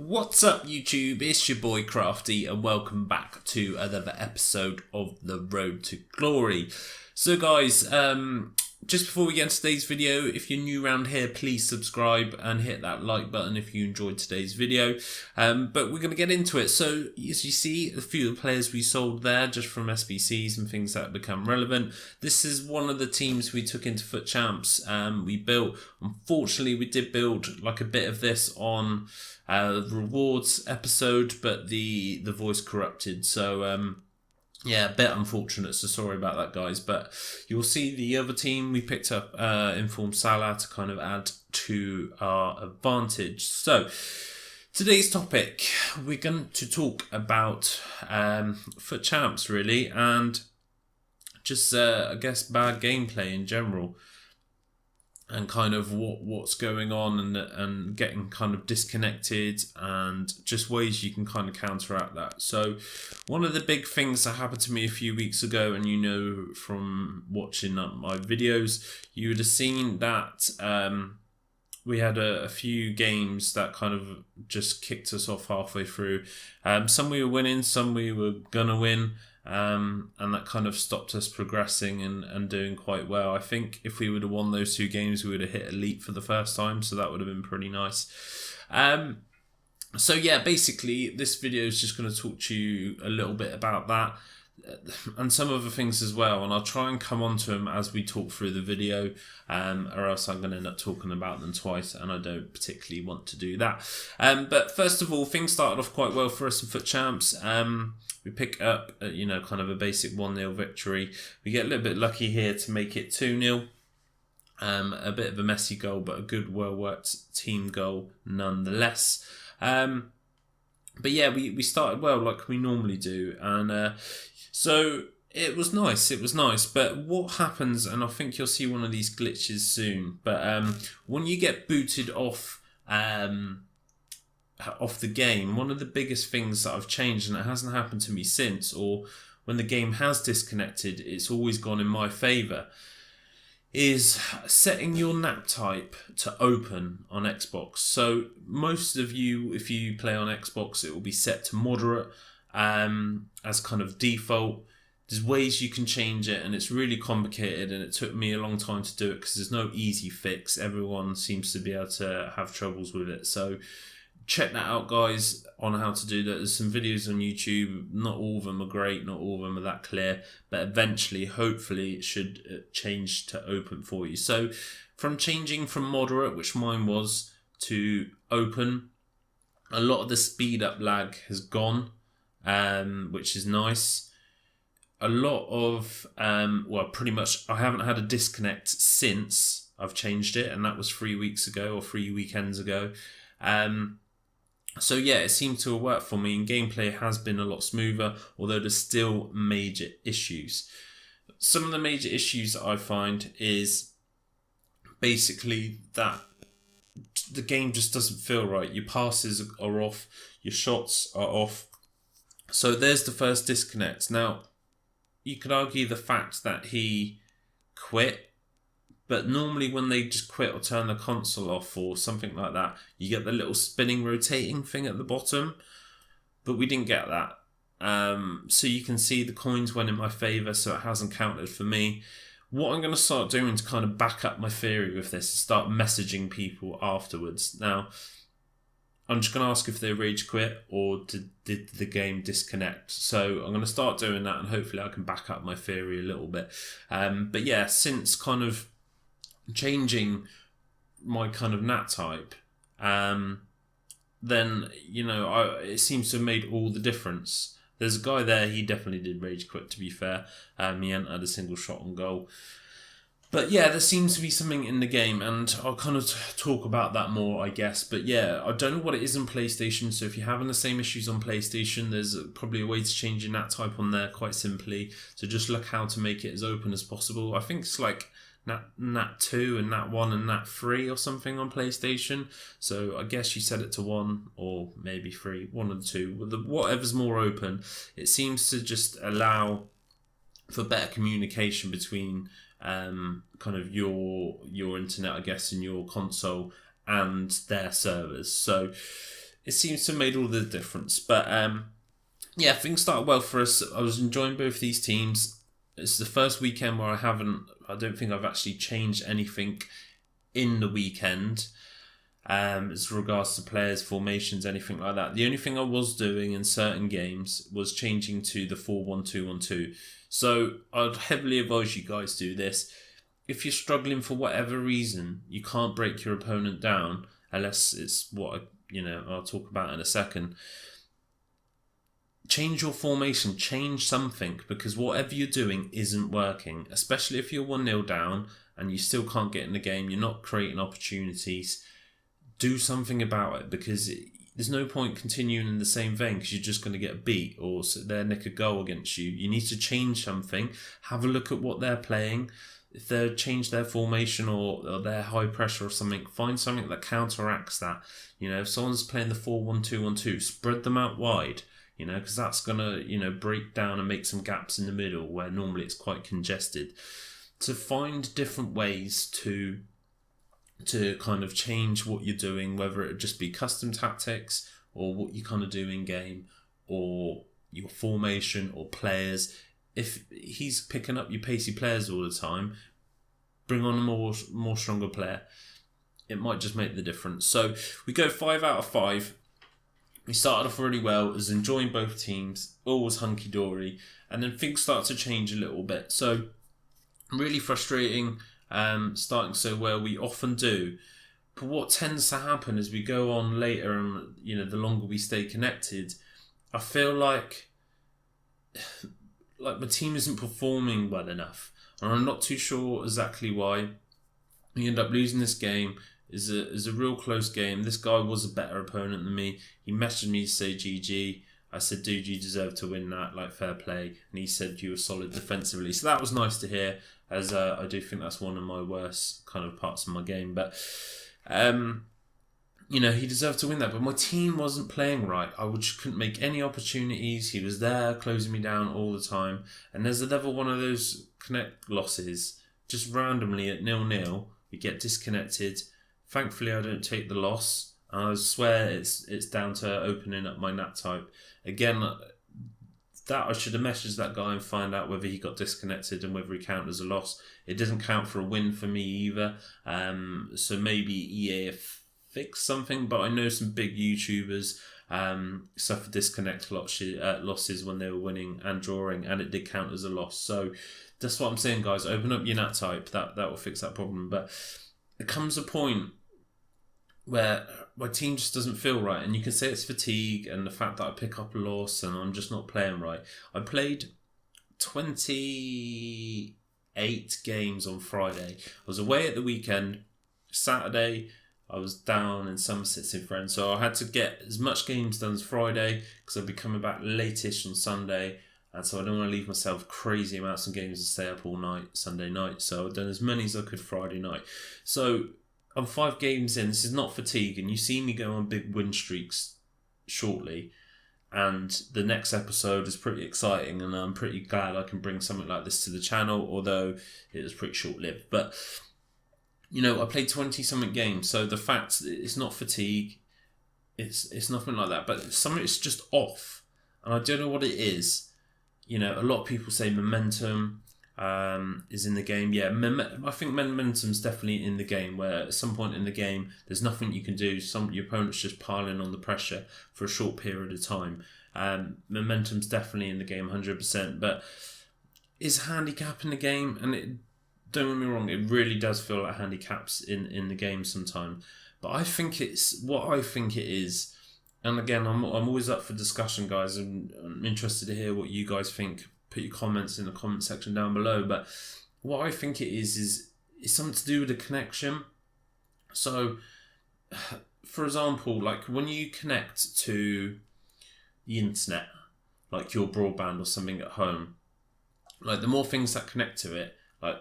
What's up YouTube, it's your boy Crafty and welcome back to another episode of The Road to Glory. So guys, just before we get into today's video, if you're new around here, please subscribe and hit that like button if you enjoyed today's video. But we're going to get into it. So as you see, a few of the players we sold there just from SBCs and things that have become relevant. This is one of the teams we took into FUT Champs. We built, unfortunately we did build like a bit of this on rewards episode, but the voice corrupted, so yeah, a bit unfortunate, so sorry about that guys. But you'll see the other team we picked up Informed Salah to kind of add to our advantage. So today's topic, we're going to talk about FUT Champs really, and just I guess bad gameplay in general, and kind of what's going on and getting kind of disconnected, and just ways you can kind of counteract that. So one of the big things that happened to me a few weeks ago, and you know from watching my videos, you would have seen that we had a few games that kind of just kicked us off halfway through. Some we were winning, some we were gonna win. And that kind of stopped us progressing and doing quite well. I think if we would have won those two games, we would have hit elite for the first time, so that would have been pretty nice. So yeah, basically this video is just going to talk to you a little bit about that and some other things as well, and I'll try and come on to them as we talk through the video, or else I'm going to end up talking about them twice, and I don't particularly want to do that. But first of all, things started off quite well for us in FUT Champs. We pick up, kind of a basic 1-0 victory. We get a little bit lucky here to make it 2-0. A bit of a messy goal, but a good, well-worked team goal nonetheless. But yeah, we started well like we normally do. And so it was nice. But what happens, and I think you'll see one of these glitches soon, but when you get booted off the game, one of the biggest things that I've changed, and it hasn't happened to me since, or when the game has disconnected, it's always gone in my favour, is setting your nap type to open on Xbox. So most of you, if you play on Xbox, it will be set to moderate as kind of default. There's ways you can change it, and it's really complicated, and it took me a long time to do it because there's no easy fix. Everyone seems to be able to have troubles with it. So check that out guys on how to do that. There's some videos on YouTube. Not all of them are great, not all of them are that clear, but eventually, hopefully, it should change to open for you. So from changing from moderate, which mine was, to open, a lot of the speed up lag has gone, which is nice. A lot of, pretty much I haven't had a disconnect since I've changed it, and that was 3 weeks ago or 3 weekends ago. So yeah, it seemed to have worked for me, and gameplay has been a lot smoother, although there's still major issues. Some of the major issues that I find is basically that the game just doesn't feel right. Your passes are off, your shots are off. So there's the first disconnect. Now, you could argue the fact that he quit, but normally when they just quit or turn the console off or something like that, you get the little spinning, rotating thing at the bottom. But we didn't get that. So you can see the coins went in my favour, so it hasn't counted for me. What I'm going to start doing to kind of back up my theory with this is start messaging people afterwards. Now, I'm just going to ask if they rage quit or did the game disconnect. So I'm going to start doing that, and hopefully I can back up my theory a little bit. But yeah, since kind of changing my kind of nat type, then it seems to have made all the difference. There's a guy there, he definitely did rage quit, to be fair. He hadn't had a single shot on goal. But yeah, there seems to be something in the game, and I'll kind of talk about that more, I guess. But yeah, I don't know what it is on PlayStation, so if you're having the same issues on PlayStation, there's probably a way to change your nat type on there quite simply. So just look how to make it as open as possible. I think it's like Nat 2 and Nat 1 and Nat 3 or something on PlayStation. So I guess you set it to 1 or maybe 3, 1 and 2. Whatever's more open, it seems to just allow for better communication between kind of your internet, I guess, and your console and their servers. So it seems to have made all the difference. But yeah, things started well for us. I was enjoying both these teams. It's the first weekend where I don't think I've actually changed anything in the weekend as regards to players, formations, anything like that. The only thing I was doing in certain games was changing to the 4-1-2-1-2. So I'd heavily advise you guys do this. If you're struggling for whatever reason, you can't break your opponent down, unless it's what I'll talk about in a second. Change your formation, change something, because whatever you're doing isn't working, especially if you're 1-0 down and you still can't get in the game, you're not creating opportunities. Do something about it, because there's no point continuing in the same vein, because you're just going to get beat or sit there nick a goal against you. You need to change something. Have a look at what they're playing. If they change their formation or they're high pressure or something, find something that counteracts that. If someone's playing the 4-1-2-1-2, spread them out wide. Because that's going to, break down and make some gaps in the middle where normally it's quite congested. To find different ways to kind of change what you're doing, whether it just be custom tactics or what you kind of do in game or your formation or players. If he's picking up your pacey players all the time, bring on a more stronger player. It might just make the difference. So we go 5 out of 5. We started off really well, was enjoying both teams, all was hunky-dory, and then things start to change a little bit. So, really frustrating, starting so well, we often do. But what tends to happen as we go on later and, the longer we stay connected, I feel like my team isn't performing well enough. And I'm not too sure exactly why. We end up losing this game. Is a real close game. This guy was a better opponent than me. He messaged me to say GG. I said, dude, you deserve to win that, fair play. And he said you were solid defensively. So that was nice to hear, as I do think that's one of my worst kind of parts of my game. But, he deserved to win that. But my team wasn't playing right. I just couldn't make any opportunities. He was there closing me down all the time. And there's another one of those connect losses. Just randomly at 0-0, we get disconnected. Thankfully, I don't take the loss. I swear it's down to opening up my nat type. Again, that I should have messaged that guy and find out whether he got disconnected and whether he counted as a loss. It doesn't count for a win for me either. So maybe EA have fixed something, but I know some big YouTubers suffered disconnect losses when they were winning and drawing, and it did count as a loss. So that's what I'm saying, guys. Open up your nat type. That will fix that problem. But there comes a point where my team just doesn't feel right, and you can say it's fatigue and the fact that I pick up a loss and I'm just not playing right. I played 28 games on Friday. I was away at the weekend. Saturday, I was down in Somerset seeing friends, so I had to get as much games done as Friday because I'd be coming back late-ish on Sunday, and so I don't want to leave myself crazy amounts of games and stay up all night Sunday night. So I've done as many as I could Friday night. So I'm 5 games in. This is not fatigue, and you see me go on big win streaks shortly. And the next episode is pretty exciting, and I'm pretty glad I can bring something like this to the channel, although it was pretty short-lived. But, I played 20-something games, so the fact that it's not fatigue, it's nothing like that. But something's just off, and I don't know what it is. A lot of people say momentum is in the game. Yeah, I think momentum's definitely in the game, where at some point in the game there's nothing you can do. Your opponent's just piling on the pressure for a short period of time. Momentum's definitely in the game 100%, but is handicap in the game? And don't get me wrong, it really does feel like handicaps in the game sometimes, but I think it's what I think it is. And again, I'm always up for discussion, guys, and I'm interested to hear what you guys think. Put your comments in the comment section down below. But what I think it is something to do with the connection. So, for example, like when you connect to the internet, like your broadband or something at home, like the more things that connect to it, like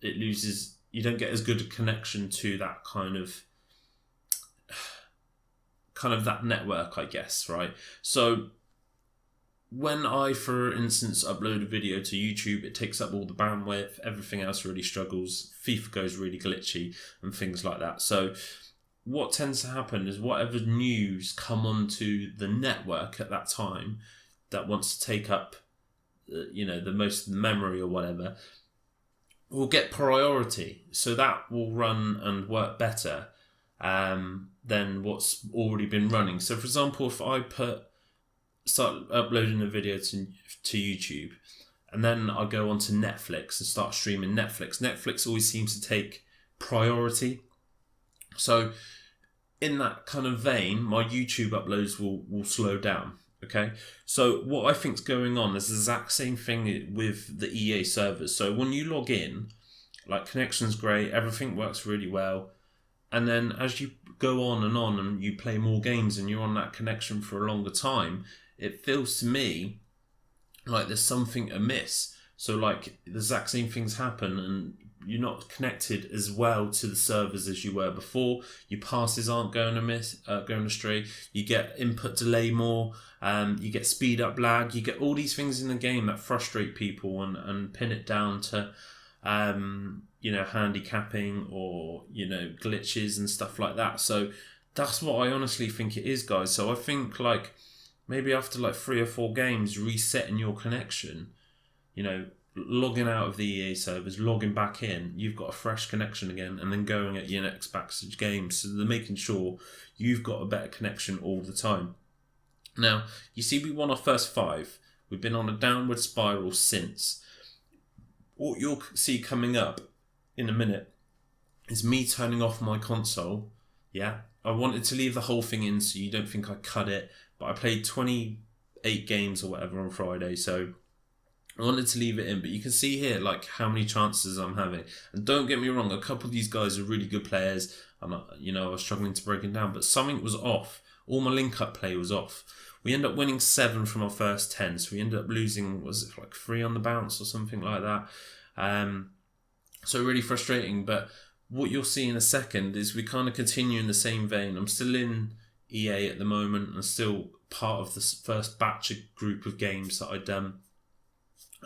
it loses, you don't get as good a connection to that kind of that network, I guess, right? So when I, for instance, upload a video to YouTube, it takes up all the bandwidth, everything else really struggles, FIFA goes really glitchy and things like that. So what tends to happen is whatever news come onto the network at that time that wants to take up, the most memory or whatever, will get priority. So that will run and work better than what's already been running. So for example, if I start uploading a video to YouTube, and then I go onto Netflix and start streaming Netflix always seems to take priority. So in that kind of vein, my YouTube uploads will slow down. Okay, so what I think's going on is the exact same thing with the EA servers. So when you log in, like, connection's great, everything works really well, and then as you go on and you play more games and you're on that connection for a longer time, it feels to me like there's something amiss. So like the exact same things happen and you're not connected as well to the servers as you were before. Your passes aren't going astray. You get input delay more. You get speed up lag. You get all these things in the game that frustrate people and pin it down to handicapping or glitches and stuff like that. So that's what I honestly think it is, guys. So I think like maybe after like 3 or 4 games, resetting your connection, logging out of the EA servers, logging back in, you've got a fresh connection again, and then going at your next backstage game. So they're making sure you've got a better connection all the time. Now, you see, we won our first 5. We've been on a downward spiral since. What you'll see coming up in a minute is me turning off my console. Yeah, I wanted to leave the whole thing in so you don't think I cut it, but I played 28 games or whatever on Friday, so I wanted to leave it in. But you can see here like how many chances I'm having. And don't get me wrong, a couple of these guys are really good players. I was struggling to break them down, but something was off. All my link-up play was off. We ended up winning 7 from our first 10, so we ended up losing, was it like 3 on the bounce or something like that? So really frustrating. But what you'll see in a second is we kind of continue in the same vein. I'm still in EA at the moment and still part of this first batch of group of games that I'd done.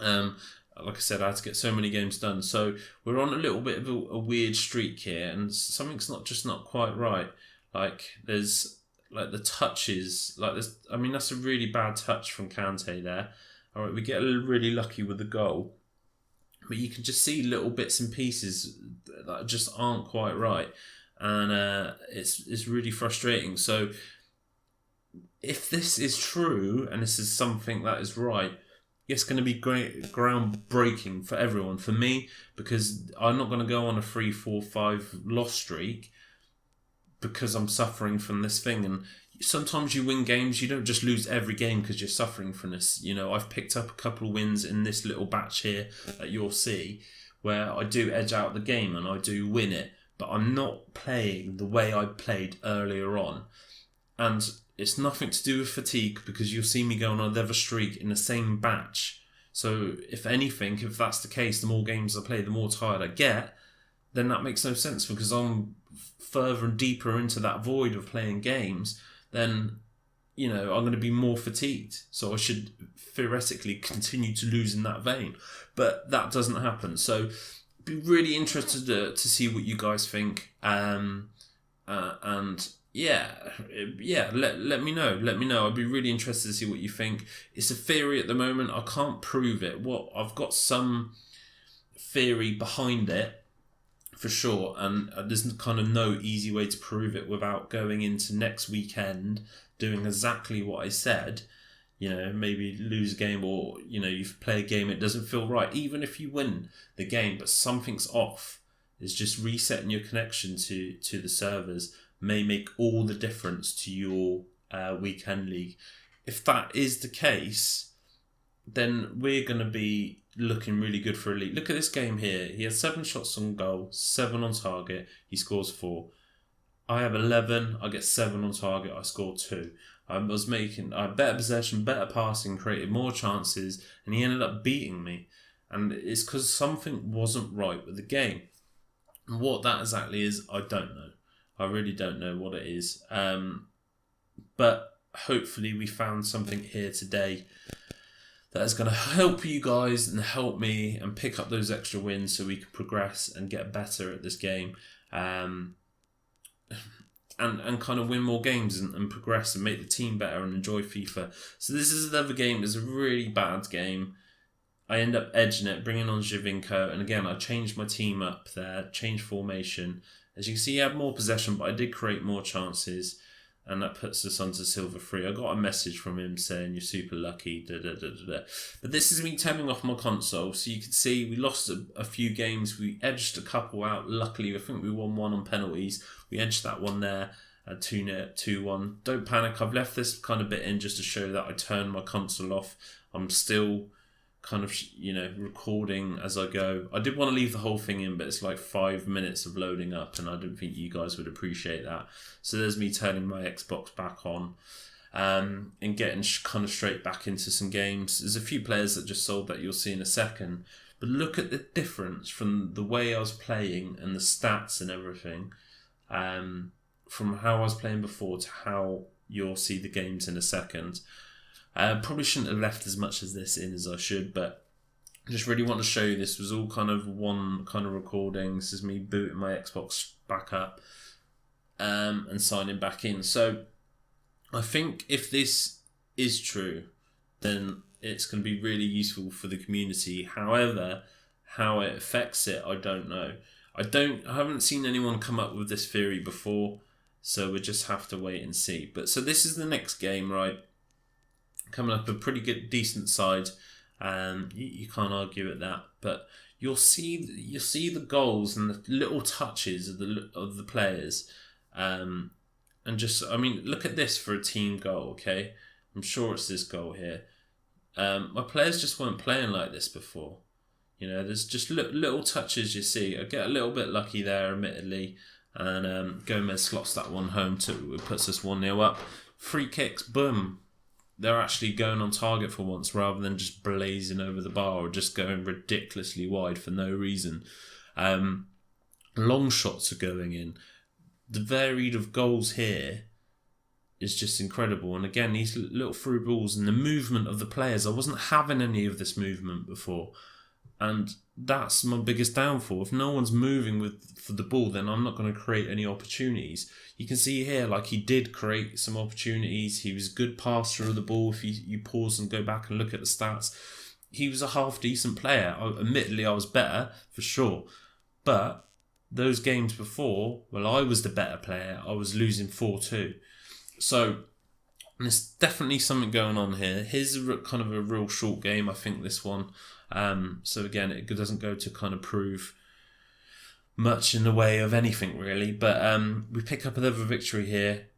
Like I said, I had to get so many games done. So we're on a little bit of a weird streak here, and something's not quite right. Like there's like the touches, like this. I mean, that's a really bad touch from Kante there. All right, we get really lucky with the goal, but you can just see little bits and pieces that just aren't quite right, and it's really frustrating. So if this is true and this is something that is right, it's going to be great, groundbreaking for everyone. For me, because I'm not going to go on a 3, 4, 5 loss streak because I'm suffering from this thing. And sometimes you win games, you don't just lose every game because you're suffering from this. I've picked up a couple of wins in this little batch here that you'll see where I do edge out the game and I do win it, but I'm not playing the way I played earlier on. And it's nothing to do with fatigue, because you'll see me go on another streak in the same batch. So if anything, if that's the case, the more games I play, the more tired I get, then that makes no sense, because I'm further and deeper into that void of playing games, then I'm going to be more fatigued. So I should theoretically continue to lose in that vein. But that doesn't happen. So be really interested to see what you guys think. And let me know. I'd be really interested to see what you think. It's a theory at the moment. I can't prove it. I've got some theory behind it for sure, and there's kind of no easy way to prove it without going into next weekend doing exactly what I said. Maybe lose a game, or you play a game, it doesn't feel right, even if you win the game, but something's off. It's just resetting your connection to the servers may make all the difference to your weekend league. If that is the case, then we're going to be looking really good for elite. Look at this game here. He has 7 shots on goal, 7 on target. He scores 4. I have 11. I get 7 on target. I score 2. I had better possession, better passing, created more chances, and he ended up beating me. And it's because something wasn't right with the game. And what that exactly is, I don't know. I really don't know what it is. But hopefully we found something here today that is going to help you guys and help me and pick up those extra wins so we can progress and get better at this game. And and kind of win more games and progress and make the team better and enjoy FIFA. So this is another game. It's a really bad game. I end up edging it, bringing on Giovinco, and again, I changed my team up there, changed formation. As you can see, he had more possession, but I did create more chances, and that puts us onto silver 3. I got a message from him saying, "You're super lucky, da da da da da." But this is me turning off my console, so you can see we lost a few games. We edged a couple out. Luckily, I think we won one on penalties. We edged that one there. 2-1. Don't panic. I've left this kind of bit in just to show that I turned my console off. I'm still kind of, recording as I go. I did want to leave the whole thing in, but it's like 5 minutes of loading up, and I don't think you guys would appreciate that. So there's me turning my Xbox back on and getting kind of straight back into some games. There's a few players that just sold that you'll see in a second, but look at the difference from the way I was playing and the stats and everything, from how I was playing before to how you'll see the games in a second. Probably shouldn't have left as much as this in as I should, but I just really want to show you this was all kind of one kind of recording. This is me booting my Xbox back up and signing back in. So I think if this is true, then it's going to be really useful for the community. However, how it affects it, I don't know. I haven't seen anyone come up with this theory before, so we just have to wait and see. But so this is the next game, right? Coming up a pretty good, decent side. You can't argue at that. But you'll see the goals and the little touches of the players. And just, look at this for a team goal. Okay, I'm sure it's this goal here. My players just weren't playing like this before. There's just little touches you see. I get a little bit lucky there, admittedly, and Gomez slots that one home. It puts us 1-0 up. Free kicks, boom. They're actually going on target for once rather than just blazing over the bar or just going ridiculously wide for no reason. Long shots are going in. The varied of goals here is just incredible. And again, these little through balls and the movement of the players. I wasn't having any of this movement before. And that's my biggest downfall. If no one's moving for the ball, then I'm not going to create any opportunities. You can see here, like, he did create some opportunities. He was a good passer of the ball. If you pause and go back and look at the stats, he was a half decent player. Admittedly, I was better, for sure. But those games before, well, I was the better player. I was losing 4-2. So there's definitely something going on here. Here's kind of a real short game, I think, this one. So again, it doesn't go to kind of prove much in the way of anything really, but we pick up another victory here.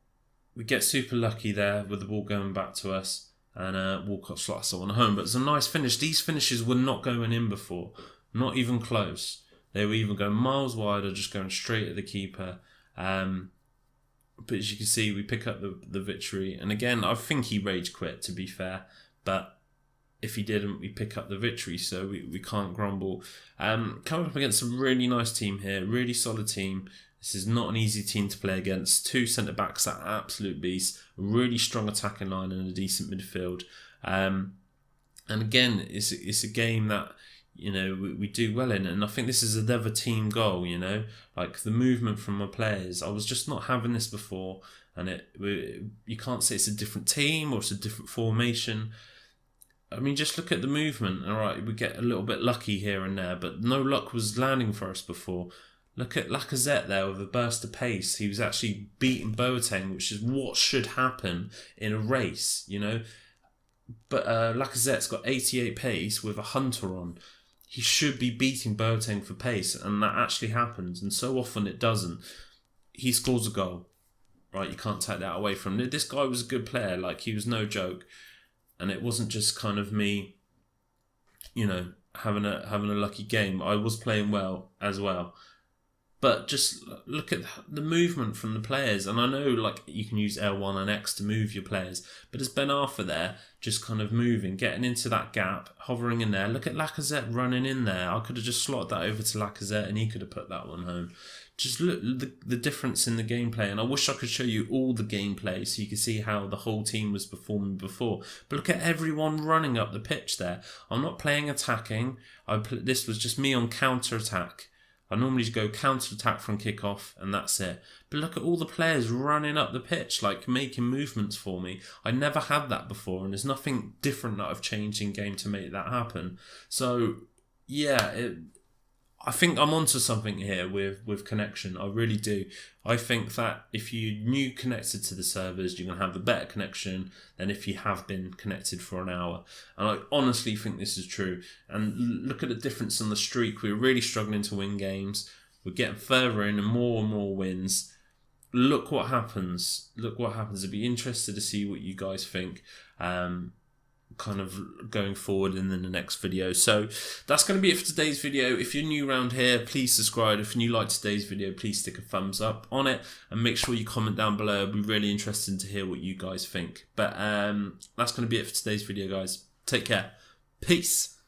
We get super lucky there with the ball going back to us, and Walcott slots someone home. But it's a nice finish. These finishes were not going in before, not even close. They were either going miles wide or just going straight at the keeper. But as you can see, we pick up the victory, and again, I think he rage quit, to be fair, but if he didn't, we pick up the victory, so we can't grumble. Coming up against a really nice team here, really solid team. This is not an easy team to play against. 2 centre-backs that are absolute beasts, a really strong attacking line and a decent midfield. And again, it's a game that we do well in, and I think this is another team goal. Like the movement from my players. I was just not having this before, and you can't say it's a different team or it's a different formation. Just look at the movement. All right, we get a little bit lucky here and there, but no luck was landing for us before. Look at Lacazette there with a burst of pace. He was actually beating Boateng, which is what should happen in a race, But Lacazette's got 88 pace with a Hunter on. He should be beating Boateng for pace, and that actually happens, and so often it doesn't. He scores a goal, right? You can't take that away from him. This guy was a good player, like he was no joke. And it wasn't just kind of me, having a lucky game. I was playing well as well. But just look at the movement from the players. And I know, like, you can use L1 and X to move your players. But it's Ben Arthur there, just kind of moving, getting into that gap, hovering in there. Look at Lacazette running in there. I could have just slotted that over to Lacazette and he could have put that one home. Just look the difference in the gameplay, and I wish I could show you all the gameplay so you could see how the whole team was performing before. But look at everyone running up the pitch there. I'm not playing attacking. This was just me on counter attack. I normally just go counter-attack from kick-off and that's it. But look at all the players running up the pitch, like making movements for me. I never had that before, and there's nothing different that I've changed in game to make that happen. So, yeah, I think I'm onto something here with connection. I really do. I think that if you're new connected to the servers, you're going to have a better connection than if you have been connected for an hour. And I honestly think this is true. And look at the difference in the streak. We're really struggling to win games. We're getting further in and more wins. Look what happens. Look what happens. I'd be interested to see what you guys think. Kind of going forward in the next video. So that's going to be it for today's video. If you're new around here, please subscribe. If you like today's video, please stick a thumbs up on it and make sure you comment down below. It'll be really interesting to hear what you guys think. But that's going to be it for today's video, guys. Take care. Peace.